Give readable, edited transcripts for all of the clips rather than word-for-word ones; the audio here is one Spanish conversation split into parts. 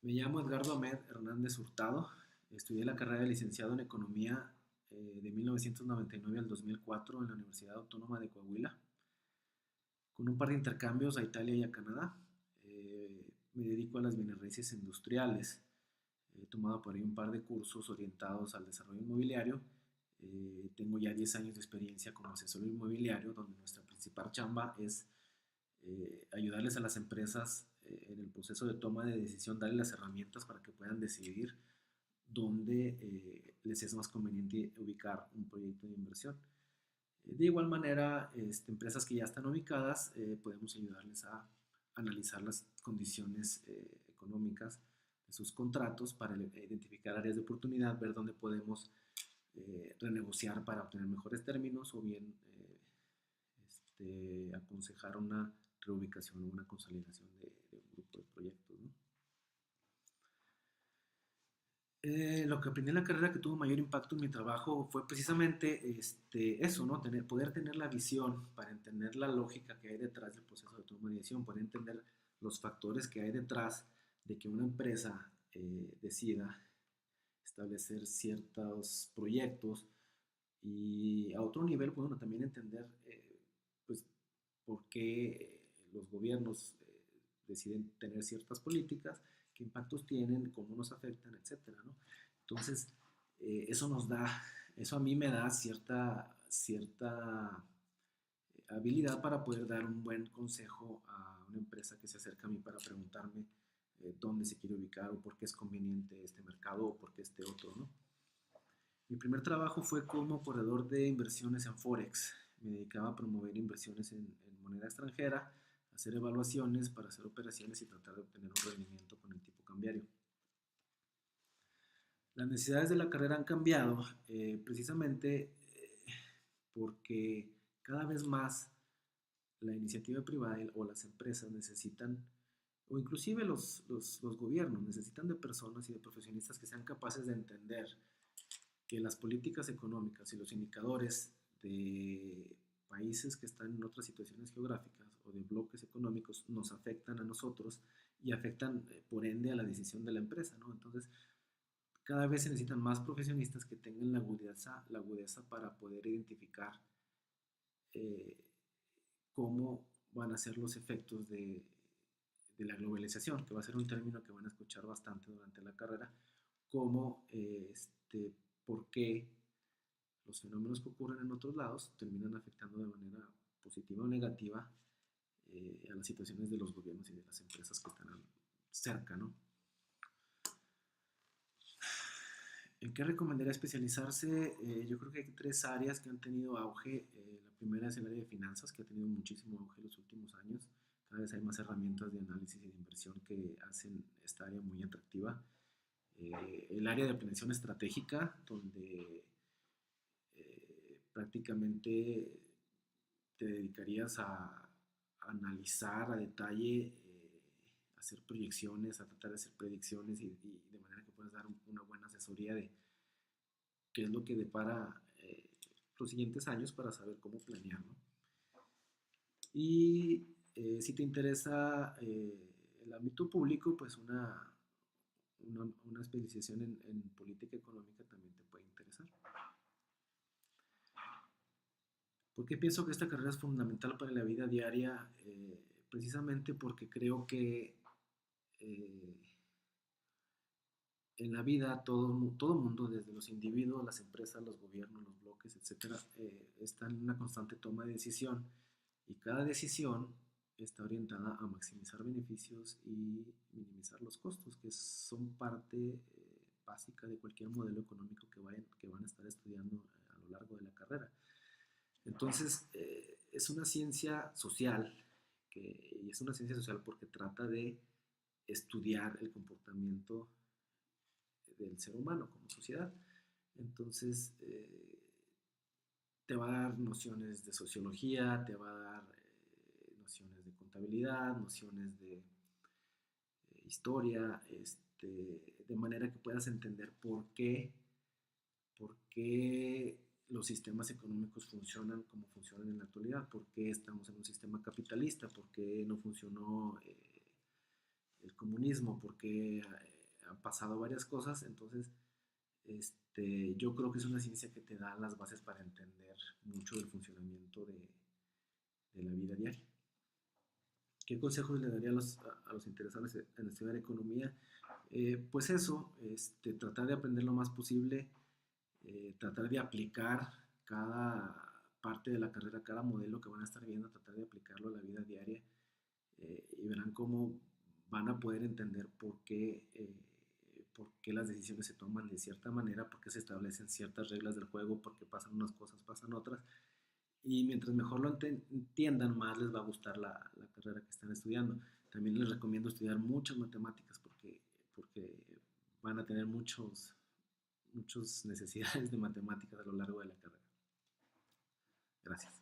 Me llamo Edgardo Ahmed Hernández Hurtado. Estudié la carrera de licenciado en Economía de 1999 al 2004 en la Universidad Autónoma de Coahuila, con un par de intercambios a Italia y a Canadá. Me dedico a las bienes raíces industriales. He tomado por ahí un par de cursos orientados al desarrollo inmobiliario. Tengo ya 10 años de experiencia como asesor inmobiliario, donde nuestra principal chamba es ayudarles a las empresas en el proceso de toma de decisión, darles las herramientas para que puedan decidir dónde les es más conveniente ubicar un proyecto de inversión. De igual manera, empresas que ya están ubicadas, podemos ayudarles a analizar las condiciones económicas de sus contratos para identificar áreas de oportunidad, ver dónde podemos renegociar para obtener mejores términos o bien aconsejar una reubicación o una consolidación de un grupo de proyectos, ¿no? Lo que aprendí en la carrera que tuvo mayor impacto en mi trabajo fue precisamente eso, ¿no? Poder tener la visión para entender la lógica que hay detrás del proceso de toma de decisión, poder entender los factores que hay detrás de que una empresa decida establecer ciertos proyectos y a otro nivel, bueno, también entender pues, por qué los gobiernos deciden tener ciertas políticas, qué impactos tienen, cómo nos afectan, etcétera, ¿no? Entonces, eso nos da, eso a mí me da cierta habilidad para poder dar un buen consejo a una empresa que se acerca a mí para preguntarme dónde se quiere ubicar o por qué es conveniente este mercado o por qué este otro, ¿no? Mi primer trabajo fue como corredor de inversiones en Forex. Me dedicaba a promover inversiones en moneda extranjera, hacer evaluaciones para hacer operaciones y tratar de obtener un rendimiento con el tipo cambiario. Las necesidades de la carrera han cambiado precisamente porque cada vez más la iniciativa privada o las empresas necesitan, o inclusive los gobiernos necesitan de personas y de profesionistas que sean capaces de entender que las políticas económicas y los indicadores de países que están en otras situaciones geográficas o de bloques económicos nos afectan a nosotros y afectan por ende a la decisión de la empresa, ¿no? Entonces, cada vez se necesitan más profesionistas que tengan la agudeza para poder identificar eh, cómo van a ser los efectos de la globalización, que va a ser un término que van a escuchar bastante durante la carrera, cómo, por qué los fenómenos que ocurren en otros lados terminan afectando de manera positiva o negativa a las situaciones de los gobiernos y de las empresas que están cerca, ¿no? ¿En qué recomendaría especializarse? Yo creo que hay tres áreas que han tenido auge. La primera es el área de finanzas, que ha tenido muchísimo auge en los últimos años. Cada vez hay más herramientas de análisis y de inversión que hacen esta área muy atractiva. El área de planeación estratégica, donde prácticamente te dedicarías a analizar a detalle, hacer proyecciones, a tratar de hacer predicciones y de manera que puedas dar una buena asesoría de qué es lo que depara los siguientes años para saber cómo planear, ¿no? Y si te interesa el ámbito público, pues una especialización en política económica también te puede interesar. ¿Por qué pienso que esta carrera es fundamental para la vida diaria? Precisamente porque creo que eh, en la vida todo mundo, desde los individuos, las empresas, los gobiernos, los bloques, etcétera, están en una constante toma de decisión y cada decisión está orientada a maximizar beneficios y minimizar los costos, que son parte básica de cualquier modelo económico que van a estar estudiando a lo largo de la carrera. Entonces, es una ciencia social, y es una ciencia social porque trata de estudiar el comportamiento del ser humano como sociedad. Entonces, te va a dar nociones de sociología, te va a dar nociones de contabilidad, nociones de historia, de manera que puedas entender por qué los sistemas económicos funcionan como funcionan en la actualidad, por qué estamos en un sistema capitalista, por qué no funcionó el comunismo, por qué han pasado varias cosas, entonces yo creo que es una ciencia que te da las bases para entender mucho del funcionamiento de la vida diaria. ¿Qué consejos le daría a los interesados en estudiar economía? Pues eso, tratar de aprender lo más posible, tratar de aplicar cada parte de la carrera, cada modelo que van a estar viendo, tratar de aplicarlo a la vida diaria, y verán cómo van a poder entender por qué las decisiones se toman de cierta manera, por qué se establecen ciertas reglas del juego, por qué pasan unas cosas, pasan otras. Y mientras mejor lo entiendan, más les va a gustar la carrera que están estudiando. También les recomiendo estudiar muchas matemáticas porque van a tener muchas necesidades de matemáticas a lo largo de la carrera. Gracias.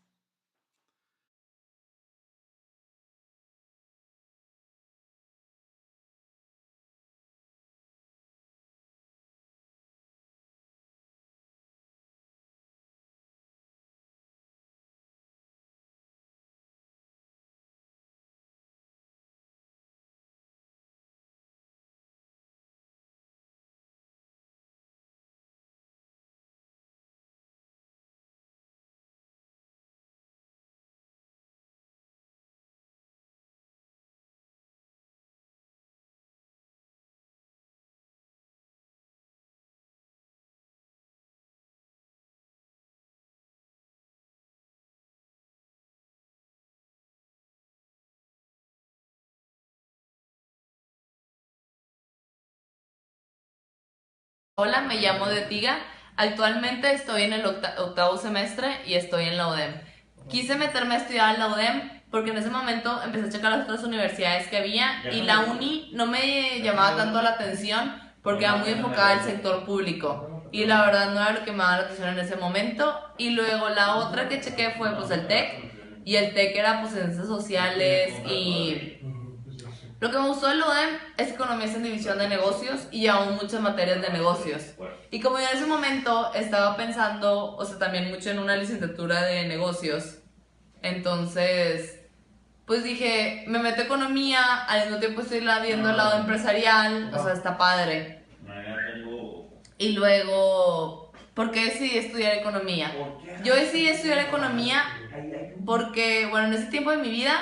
Hola, me llamo Detiga. Actualmente estoy en el octavo semestre y estoy en la UDEM. Quise meterme a estudiar en la UDEM porque en ese momento empecé a checar las otras universidades que había y la uni no me llamaba tanto la atención porque era muy enfocada al sector público y la verdad no era lo que me daba la atención en ese momento. Y luego la otra que chequé fue pues el TEC, y el TEC era pues ciencias sociales. Y lo que me gustó del UDEM es economía en división de negocios y aún muchas materias de negocios. Y como yo en ese momento estaba pensando, o sea, también mucho en una licenciatura de negocios, entonces, pues dije, me meto a economía, al mismo tiempo estoy viendo el lado empresarial, o sea, está padre. Y luego, ¿por qué decidí estudiar economía? Yo decidí estudiar economía porque, bueno, en ese tiempo de mi vida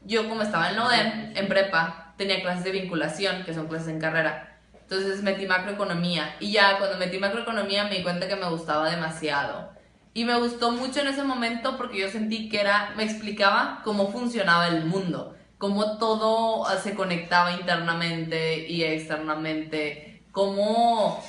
yo como estaba en la UDEM, en prepa, tenía clases de vinculación, que son clases en carrera. Entonces metí macroeconomía y ya cuando metí macroeconomía me di cuenta que me gustaba demasiado. Y me gustó mucho en ese momento porque yo sentí que me explicaba cómo funcionaba el mundo, cómo todo se conectaba internamente y externamente, cómo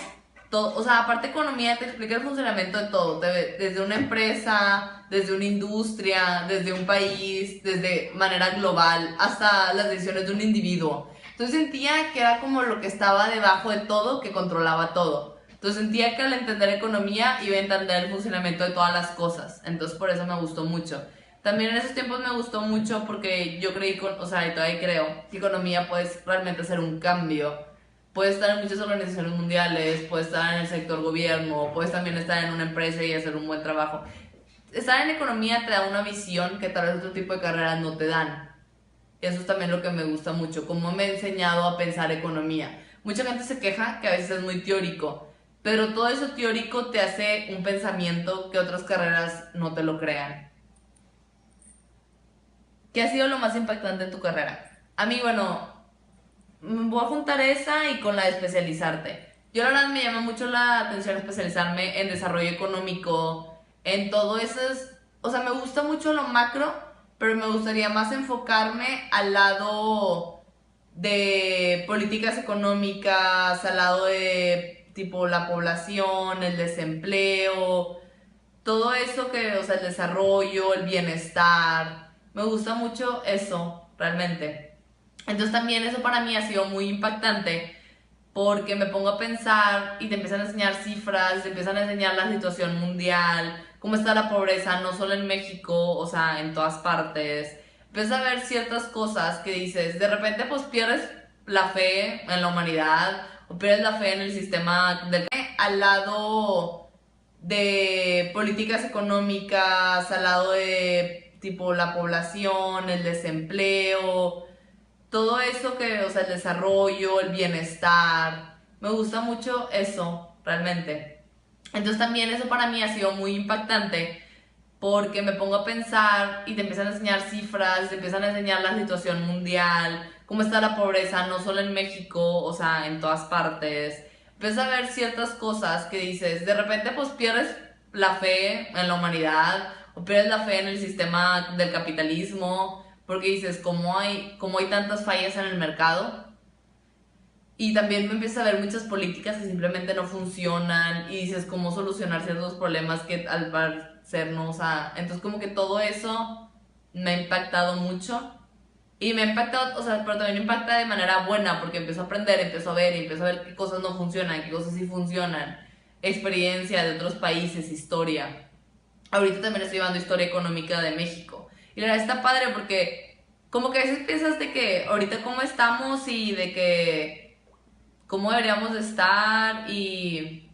todo, o sea, aparte de economía te explica el funcionamiento de todo, desde una empresa, desde una industria, desde un país, desde manera global, hasta las decisiones de un individuo. Entonces sentía que era como lo que estaba debajo de todo, que controlaba todo. Entonces sentía que al entender economía iba a entender el funcionamiento de todas las cosas. Entonces por eso me gustó mucho. También en esos tiempos me gustó mucho porque yo creí, o sea, y todavía creo, que economía puede realmente hacer un cambio. Puedes estar en muchas organizaciones mundiales, puedes estar en el sector gobierno, puedes también estar en una empresa y hacer un buen trabajo. Estar en economía te da una visión que tal vez otro tipo de carreras no te dan. Eso es también lo que me gusta mucho, cómo me he enseñado a pensar economía. Mucha gente se queja que a veces es muy teórico, pero todo eso teórico te hace un pensamiento que otras carreras no te lo crean. ¿Qué ha sido lo más impactante en tu carrera? A mí, bueno, voy a juntar esa y con la de especializarte. Yo la verdad me llama mucho la atención especializarme en desarrollo económico, en todo eso. O sea, me gusta mucho lo macro, pero me gustaría más enfocarme al lado de políticas económicas, al lado de tipo la población, el desempleo, todo eso que, o sea, el desarrollo, el bienestar. Me gusta mucho eso, realmente. Entonces también eso para mí ha sido muy impactante porque me pongo a pensar y te empiezan a enseñar cifras, te empiezan a enseñar la situación mundial, cómo está la pobreza, no solo en México, o sea, en todas partes. Empiezas a ver ciertas cosas que dices, de repente pues pierdes la fe en la humanidad o pierdes la fe en el sistema del al lado de políticas económicas, al lado de tipo la población, el desempleo, todo eso que, o sea, el desarrollo, el bienestar, me gusta mucho eso, realmente. Entonces también eso para mí ha sido muy impactante porque me pongo a pensar y te empiezan a enseñar cifras, te empiezan a enseñar la situación mundial, cómo está la pobreza, no solo en México, o sea, en todas partes. Empiezas a ver ciertas cosas que dices, de repente pues pierdes la fe en la humanidad o pierdes la fe en el sistema del capitalismo, porque dices, cómo hay tantas fallas en el mercado? Y también me empiezas a ver muchas políticas que simplemente no funcionan y dices cómo solucionar ciertos problemas que al parecer no, o sea, entonces como que todo eso me ha impactado mucho y me ha impactado, o sea, pero también me impacta de manera buena porque empiezo a aprender, empiezo a ver y empiezo a ver qué cosas no funcionan, qué cosas sí funcionan, experiencia de otros países, historia. Ahorita también estoy llevando historia económica de México y la verdad está padre porque como que a veces piensas de que ahorita cómo estamos y de que cómo deberíamos de estar y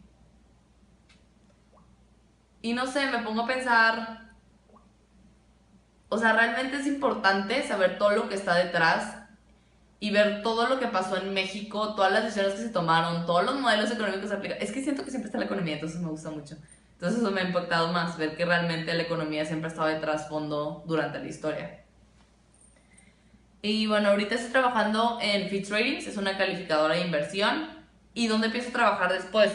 no sé, me pongo a pensar, o sea, realmente es importante saber todo lo que está detrás y ver todo lo que pasó en México, todas las decisiones que se tomaron, todos los modelos económicos que se aplican. Es que siento que siempre está la economía, entonces me gusta mucho. Entonces eso me ha impactado más, ver que realmente la economía siempre ha estado de trasfondo durante la historia. Y bueno, ahorita estoy trabajando en Fitch Ratings, es una calificadora de inversión. ¿Y dónde empiezo a trabajar después?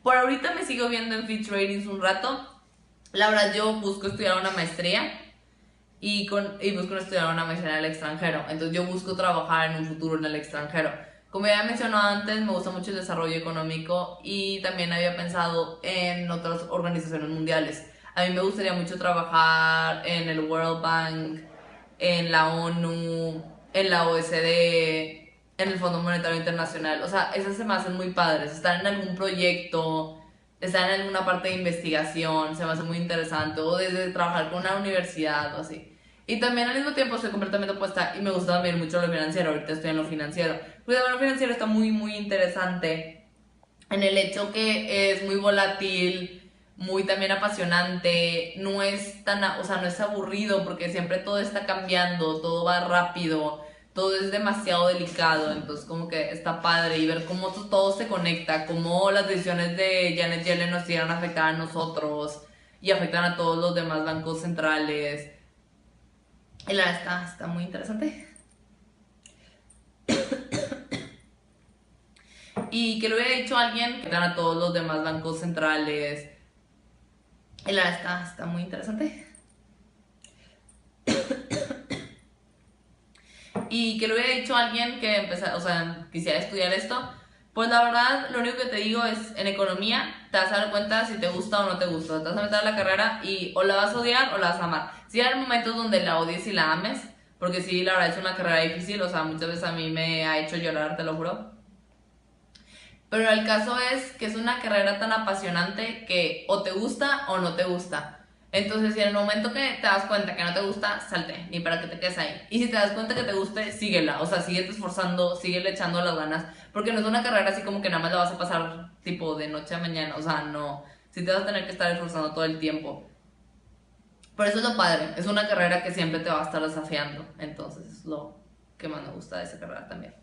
Por ahorita me sigo viendo en Fitch Ratings un rato. La verdad, yo busco estudiar una maestría y busco estudiar una maestría en el extranjero. Entonces, yo busco trabajar en un futuro en el extranjero. Como ya mencionado antes, me gusta mucho el desarrollo económico y también había pensado en otras organizaciones mundiales. A mí me gustaría mucho trabajar en el World Bank, en la ONU, en la OECD, en el Fondo Monetario Internacional. O sea, esas se me hacen muy padres. Estar en algún proyecto, estar en alguna parte de investigación, se me hace muy interesante. O desde trabajar con una universidad o así. Y también al mismo tiempo estoy completamente opuesta y me gusta también mucho lo financiero. Ahorita estoy en lo financiero. Pues lo financiero está muy, muy interesante en el hecho que es muy volátil, muy también apasionante, no es tan, o sea, no es aburrido porque siempre todo está cambiando, todo va rápido, todo es demasiado delicado, entonces como que está padre y ver cómo todo se conecta, cómo las decisiones de Janet Yellen nos llegan a afectar a nosotros y afectan a todos los demás bancos centrales. Y la verdad está muy interesante. Y que lo hubiera dicho alguien que gana a todos los demás bancos centrales. Y la verdad está muy interesante. Y que lo hubiera dicho alguien que o sea, quisiera estudiar esto. Pues la verdad, lo único que te digo es, en economía, te vas a dar cuenta si te gusta o no te gusta. Te vas a meter a la carrera y o la vas a odiar o la vas a amar. Sí hay momentos donde la odies y la ames, porque sí, la verdad es una carrera difícil, o sea, muchas veces a mí me ha hecho llorar, te lo juro. Pero el caso es que es una carrera tan apasionante que o te gusta o no te gusta. Entonces, si en el momento que te das cuenta que no te gusta, salte, ni para que te quedes ahí. Y si te das cuenta que te guste, síguela. O sea, síguete esforzando, síguele echando las ganas. Porque no es una carrera así como que nada más la vas a pasar tipo de noche a mañana. O sea, no. Sí te vas a tener que estar esforzando todo el tiempo. Por eso es lo padre. Es una carrera que siempre te va a estar desafiando. Entonces, es lo que más me gusta de esa carrera también.